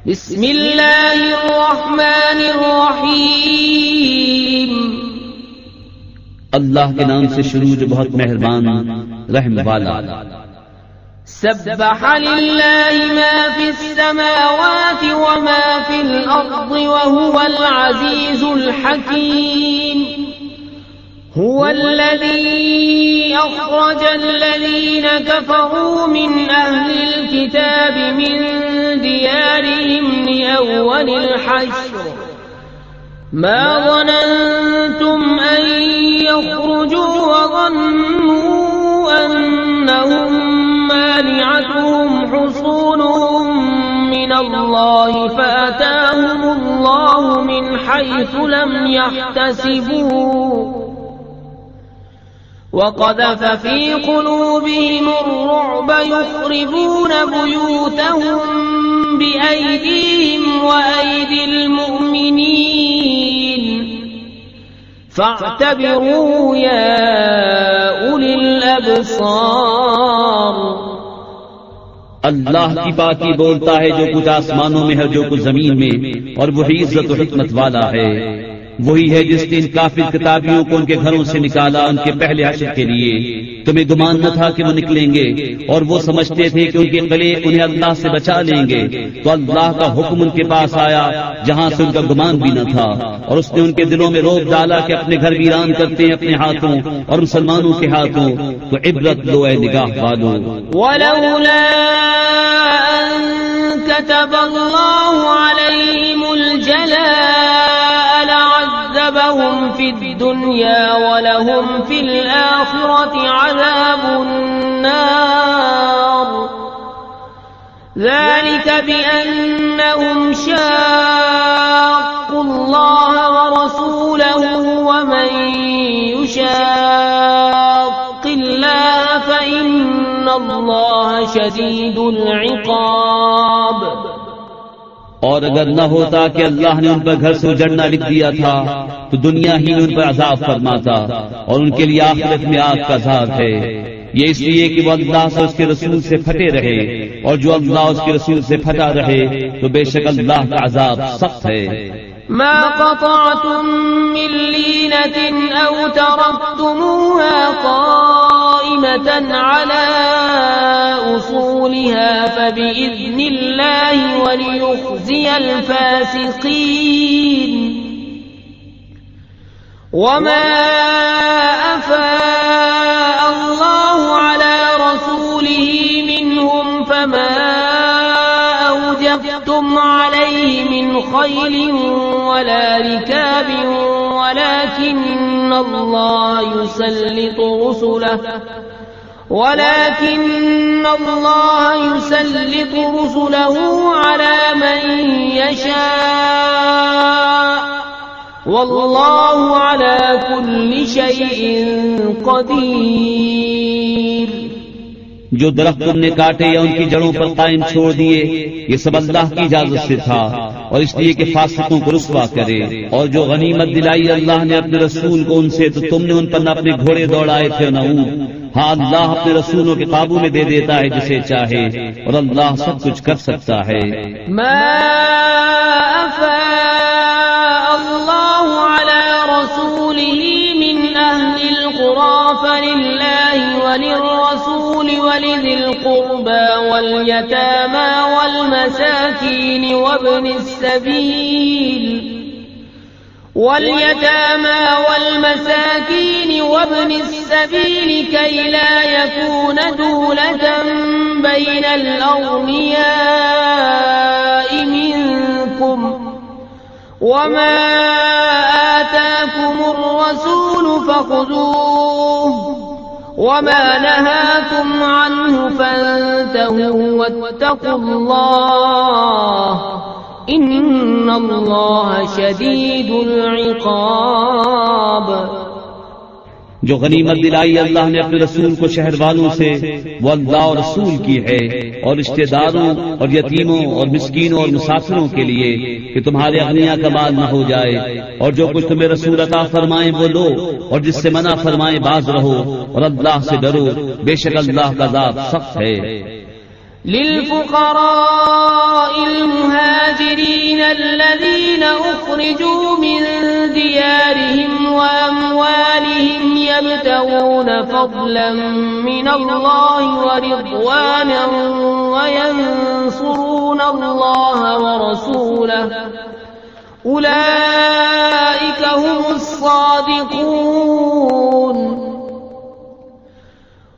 बिस्मिल्लाहिर्रहमानिर्रहीम। अल्लाह के नाम से शुरू जो बहुत मेहरबान रहम वाला। सब्बह लिल्लाहि मा फिस समावाति व मा फिल अर्दि व हुवल अज़ीज़ुल हकीम। हुवल्लज़ी अख़रजल्लज़ीन कफ़रू मिन अह्लिल किताबि मिन दियारिहिम लिअव्वलिल हश्र मा ज़नन्तुम अन यख़रुजू व ज़न्नू अन्नहुम मानिअतुहुम हुसूनुहुम मिनल्लाहि फ़अताहुमुल्लाहु मिन हैथु लम यहतसिबू वक़ज़फ़ फ़ी क़ुलूबिहिम अर्रुअब युख़रिबून बुयूतहुम बिअयदीहिम व अयदिल मुअ्मिनीन फ़अतबिरू या उलिल अब्सार। अल्लाह की बाकी बोलता है जो कुछ आसमानों में है जो कुछ जमीन में, और वही इज्जत और हिकमत वाला है। वही है जिसने इन काफिर किताबियों को उनके घरों से निकाला उनके पहले हश्र के लिए। तुम्हें गुमान न था कि वो निकलेंगे, और वो समझते थे कि उनके गले उन्हें अल्लाह से बचा लेंगे। तो अल्लाह का हुक्म उनके पास आया जहां से उनका गुमान भी न था, और उसने उनके दिलों में रोब डाला कि अपने घर वीरान करते हैं अपने हाथों और मुसलमानों के हाथों। तो इब्रत लो ऐ निगाह वालों। वलौला अन कतबल्लाहु अलैहिमुल जलाअ लअज़्ज़बहुम फिद्दुन्या वलहुम फिल आखिरति अज़ाबुन नार। ज़ालिक बिअन्नहुम शाक़्क़ुल्लाह व रसूलहु व मन युशाक़्क़िल्लाह फ़इन्नल्लाह शदीदुल इक़ाब। और अगर न होता कि अल्लाह ने उन पर घर से उजड़ना लिख दिया था तो दुनिया ही में उन पर अजाब फरमाता, और उनके लिए आखिरत में आग का अजाब है। ये इसलिए कि वो अल्लाह से उसके रसूल से फटे रहे, और जो अल्लाह उसके रसूल से फटा रहे तो बेशक अल्लाह का अजाब सख्त है। मा क़तअतुम मिन लीनतिन औ तरक्तुमूहा क़ाइमतन अला उसूलिहा फबिइज़्निल्लाहि व लियुख़ज़ियल फ़ासिक़ीन। वमा अफ़ाअ अल्लाहु अला रसूलिही मिनहुम फमा औजफ़्तुम अलैहि मिन खैलिन वला रिकाबिन वलाकिन्न अल्लाह युसल्लितु रुसुलहु अला मन यशाअ वल्लाहु अला कुल्लि शैइन क़दीर। जो दरख्त तुमने काटे या उनकी जड़ों पर कायम छोड़ दिए, ये सब अल्लाह की इजाजत से था, और इसलिए कि फासिकों को रुस्वा करे। और जो गनीमत दिलाई अल्लाह ने अपने रसूल को उनसे, तो तुमने उन पर न अपने घोड़े दौड़ाए थे न ऊँट। हाँ, अल्लाह अपने रसूलों के काबू में दे देता है जिसे चाहे, और अल्लाह सब कुछ कर सकता है। वलिज़िल क़ुर्बा वल्यतामा वल्मसाकीन वब्न السبيل كي لا يكون دولة بين الأغنياء منكم وما آتاكم الرسول فخذوه وما نهاكم عنه فانتهوا واتقوا الله إن الله شديد العقاب। जो गनीमत दिलाई अल्लाह ने अपने रसूल को शहर वालों से, वो अल्लाह और रसूल की है, और रिश्तेदारों और यतीमों और मिस्कीनों और मुसाफिरों के लिए कि तुम्हारे अगनिया का माल न हो जाए, और जो कुछ तुम्हें रसूल अता फरमाए वो लो, और जिससे मना फरमाए बाज रहो, और अल्लाह से डरो, बेशक अल्लाह का अज़ाब सख्त है। लिलफुक़राइल मुहाजिरीन الذين أخرجوا من ديارهم وأموالهم يبتغون فضلا من الله ورضوانا وينصرون الله ورسوله أولئك هم الصادقون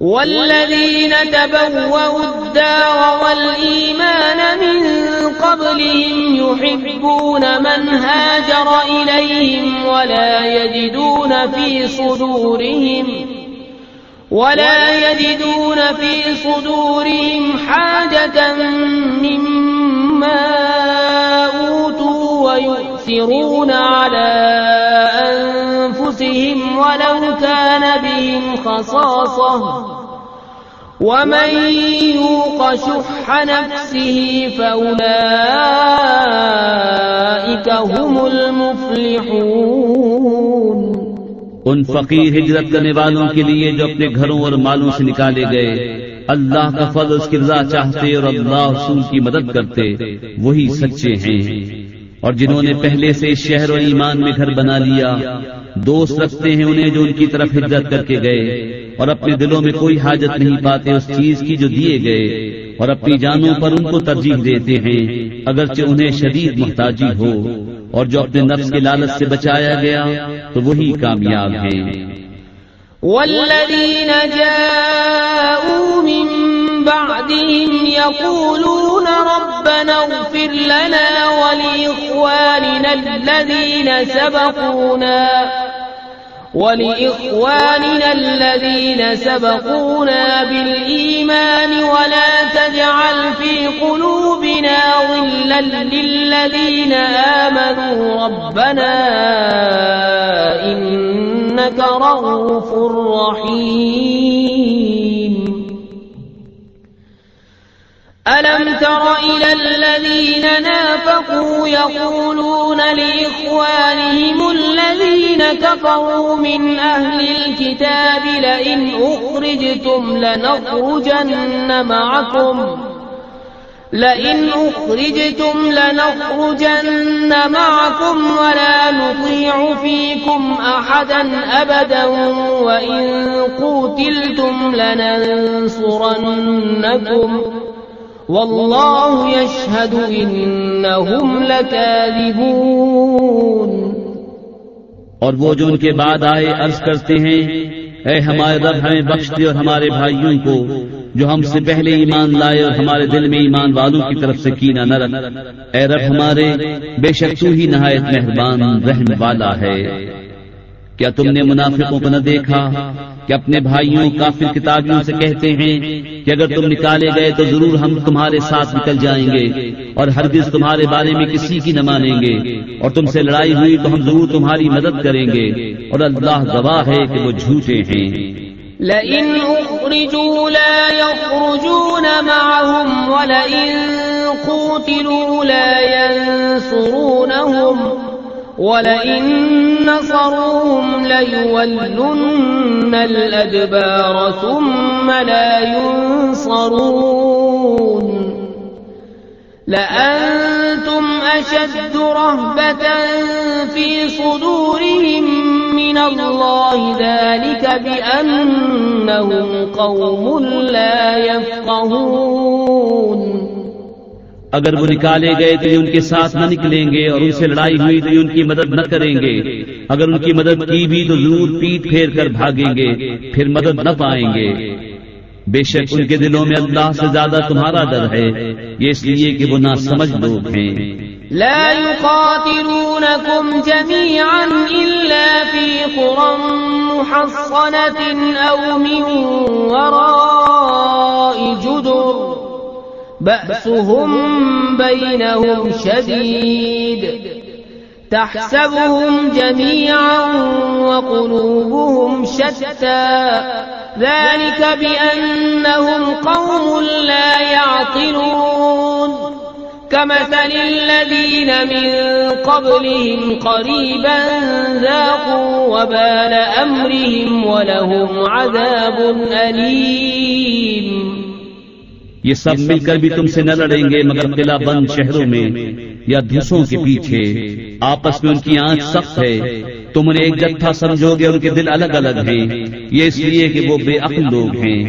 والذين تبوأوا الدار والإيمان من قبلهم يحبون من هاجر إليهم ولا يجدون في صدورهم حاجة مما أوتوا ويؤثرون على أنفسهم ولو كان بهم خصاصة ومن يوق شح نفسه فأولئك هم المفلحون। उन फकीर हिजरत करने वालों के लिए जो अपने घरों और मालों से निकाले गए, अल्लाह का फज़ल उसकी रज़ा चाहते और अल्लाह रसूल की मदद करते, वही सच्चे हैं। और जिन्होंने पहले से शहर और ईमान में घर बना लिया, दोस्त रखते हैं उन्हें जो उनकी तरफ हिजरत करके गए, और अपने दिलों में कोई हाजत नहीं पाते उस चीज की जो दिए गए, और अपनी जानों पर उनको तरजीह देते हैं अगरचे उन्हें शदीद मुहताजी हो। और जो अपने नफ्स के लालच से बचाया गया तो वही कामयाब हैं। वल्लज़ीन जाऊ मिन बअदिहिम यक़ूलून रब्बना इग़फिर लना व लिइख़वानिना الذين سبقونا بالإيمان ولا تجعل في قلوبنا غلا للذين آمنوا ربنا إنك رؤوف رحيم ألم تر إلى الذين نافقوا يقولون لإخوانهم الذين كفروا من أهل الكتاب لئن أخرجتم لنخرجن معكم ولا نطيع فيكم أحدا أبدا وإن قوتلتم لننصرنكم والله يشهد إنهم لكاذبون। और वो जो उनके बाद आए अर्ज करते हैं, ऐ हमारे रब हमें बख्श दे और हमारे भाइयों को जो हमसे पहले ईमान लाए और हमारे दिल में ईमान वालों की तरफ से कीना न रख। ऐ रब हमारे, बेशक तू ही नहायत मेहरबान रहम वाला है। क्या तुमने मुनाफिकों को न देखा कि अपने भाइयों काफिर किताबियों से कहते हैं कि अगर तुम निकाले गए तो जरूर हम तुम्हारे साथ निकल जाएंगे और हरगिज तुम्हारे बारे में किसी की न मानेंगे, और तुमसे लड़ाई हुई तो हम जरूर तुम्हारी मदद करेंगे, और अल्लाह गवाह है कि वो झूठे हैं। लइन उखरिजू ला यखरुजून मअहुम वलइन क़ूतिलू ला यंसुरूनहुम वलइन नसरूहुम लयुवल्लुन्न अल-अदबार सुम्मा ला युनसरून लअंतुम अशद्दु रहबतन फी सुदूरिहिम मिन अल्लाहि ज़ालिक बिअन्नहुम क़ौमुन ला यफ़क़हून। अगर वो निकाले गए तो ये उनके साथ न निकलेंगे, और उनसे लड़ाई हुई तो ये उनकी मदद न करेंगे। अगर उनकी मदद की भी तो जरूर पीठ फेर कर भागेंगे, फिर मदद न पाएंगे। बेशक उनके दिलों में अल्लाह से ज्यादा तुम्हारा डर है, ये इसलिए कि वो नासमझ लोग हैं। ला युक़ातिलूनकुम जमीअन इल्ला फी क़ुरन मुहस्सनतिन औ मिन वराइ जुदुर बअसुहुम बैनहुम शदीद तहसबुहुम जमीअन व क़ुलूबुहुम शत्ता ذلك بأنهم قوم لا يعقلون كمثل الذين من قبلهم قريبا ذاقوا وبال أمرهم ولهم عذاب أليم। ये सब मिलकर भी तुमसे न लड़ेंगे मगर किला बंद शहरों में या धूसों के पीछे। आपस में उनकी आंच सख्त है, तुम उन्हें एक जत्था समझोगे, उनके दिल अलग अलग हैं। ये इसलिए कि वो बेअक्ल लोग हैं।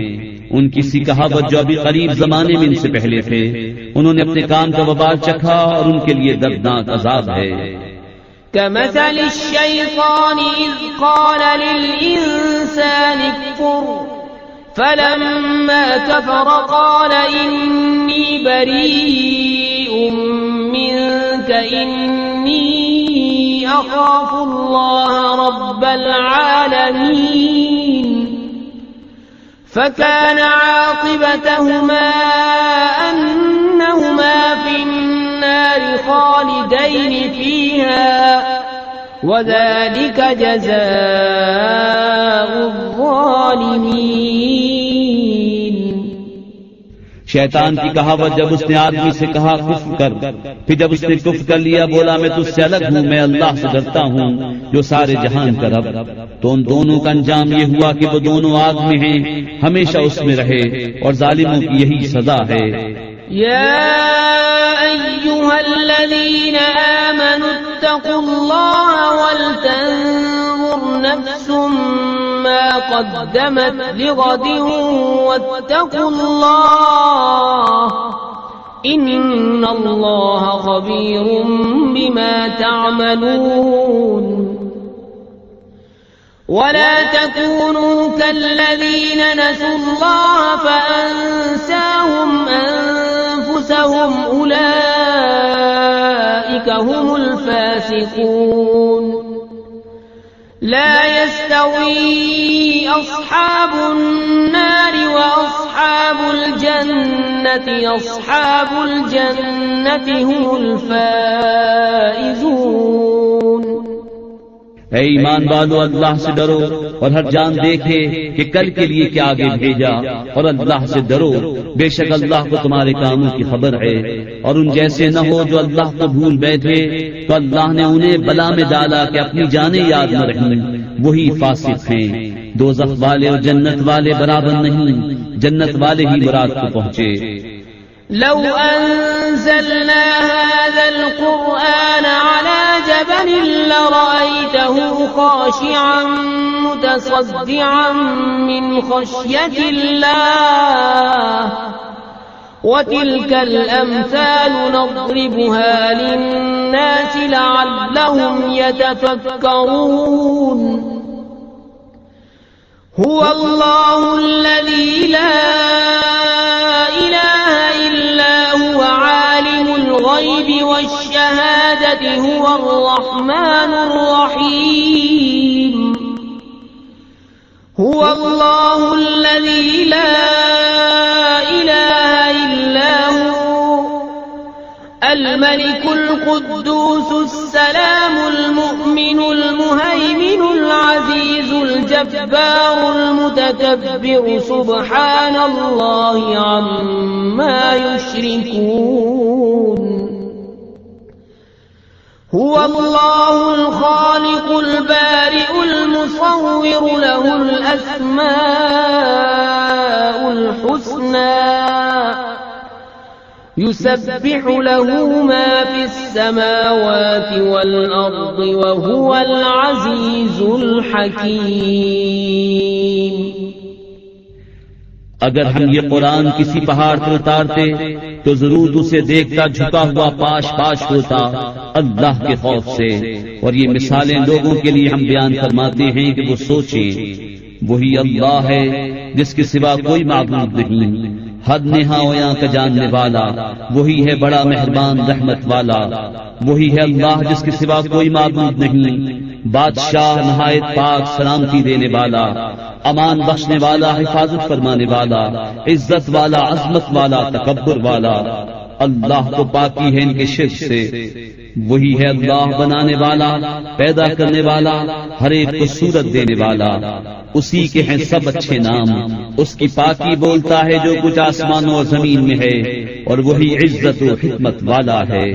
उनकी सी कहावत जो अभी करीब जमाने में इनसे पहले थे, उन्होंने अपने काम का वबाल चखा और उनके लिए दर्दनाक अजाब है। कमसलि शैतानि इज़ क़ाल लिल-इंसानि कफ़ुर फलम्मा कफ़र क़ाल इन्नी बरीउम मिन्क इन्नी अख़ाफ़ुल्लाह रब्बल आलमीन। फकान आक़िबतहुमा अन्नहुमा फ़िन्नारि ख़ालिदैनि फ़ीहा वज़ालिक जज़ाउज़्ज़ालिमीन। शैतान की कहावत जब उसने आदमी से कहा कुफ्र कर, फिर जब उसने कुफ्र कर लिया बोला मैं तुझसे अलग हूं, मैं अल्लाह से डरता हूं जो सारे जहान का रब, तो उन दोनों का अंजाम ये हुआ कि वो दोनों आग में हैं, हमेशा उसमें रहे और जालिमों की यही सजा है। या अय्युहल्लज़ीना आमनू इत्तक़ुल्लाहा वलतंज़ुर नफ्सुम मा क़द्दमत लिग़दिन वत्तक़ुल्लाह इन्नल्लाहा ख़बीरुम बिमा तअमलून। वला तकूनू कल्लज़ीना नसुल्लाह फ़अंसाहुम अनफुसहुम उलाइका हुमुल फ़ासिक़ून। ला यस्तवी अस्हाबुन नारि व अस्हाबुल जन्नति अस्हाबुल जन्नति हुमुल फ़ाइज़ून। ऐ ईमान वालो, अल्लाह से डरो और हर जान देखे कि कल के लिए क्या आगे भेजा, और अल्लाह से डरो, बेशक अल्लाह को तुम्हारे कामों की खबर है। और उन जैसे न हो जो अल्लाह को भूल बैठे, तो अल्लाह ने उन्हें बला में डाला कि अपनी जानें याद न रहीं, वही फासिक हैं। दोज़ख वाले और जन्नत वाले बराबर नहीं, जन्नत वाले ही मुराद को पहुंचे। लौ अंज़लना हाज़ल क़ुरआन अला जबलिन लरअयतहु ख़ाशिअन मुतसद्दिअन मिन ख़श्यतिल्लाह वतिल्कल अम्सालु नضربها लिन्नास लअल्लहुम यतफक्करून। हुवल्लाहु अल्लज़ी ला الغيب والشهادة هو الرحمن الرحيم. هو الله الذي لا إله إلا هو الملك القدوس السلام المؤمن المهيمن العزيز الجبار المتكبر سبحان الله عما يشركون. هو الله الخالق البارئ المصور له الأسماء الحسنى يسبح له ما في السماوات والأرض وهو العزيز الحكيم. अगर हम ये कुरान किसी पहाड़ पर उतारते तो जरूर उसे देखता झुका हुआ पाश पाश होता अल्लाह के खौफ से। और ये मिसालें लोगों के लिए हम बयान फरमाते हैं कि वो सोचें। वही अल्लाह है जिसके सिवा कोई माबूद नहीं, हद नेहाओं का जानने वाला, वही है बड़ा मेहरबान रहमत वाला। वही है अल्लाह जिसके सिवा कोई माबूद नहीं, बादशाह नहायत पाक सलामती देने वाला, अमान बख्शने वाला, हिफाजत फरमाने वाला, इज्जत वाला, अजमत वाला, तकब्बुर वाला। अल्लाह को पाकी है इनके शिर्क से। वही है अल्लाह बनाने वाला, पैदा करने वाला, हर एक को सूरत देने वाला। उसी के हैं सब अच्छे नाम। उसकी पाकी बोलता है जो कुछ आसमानों और जमीन में है, और वही इज्जत और हिकमत वाला है।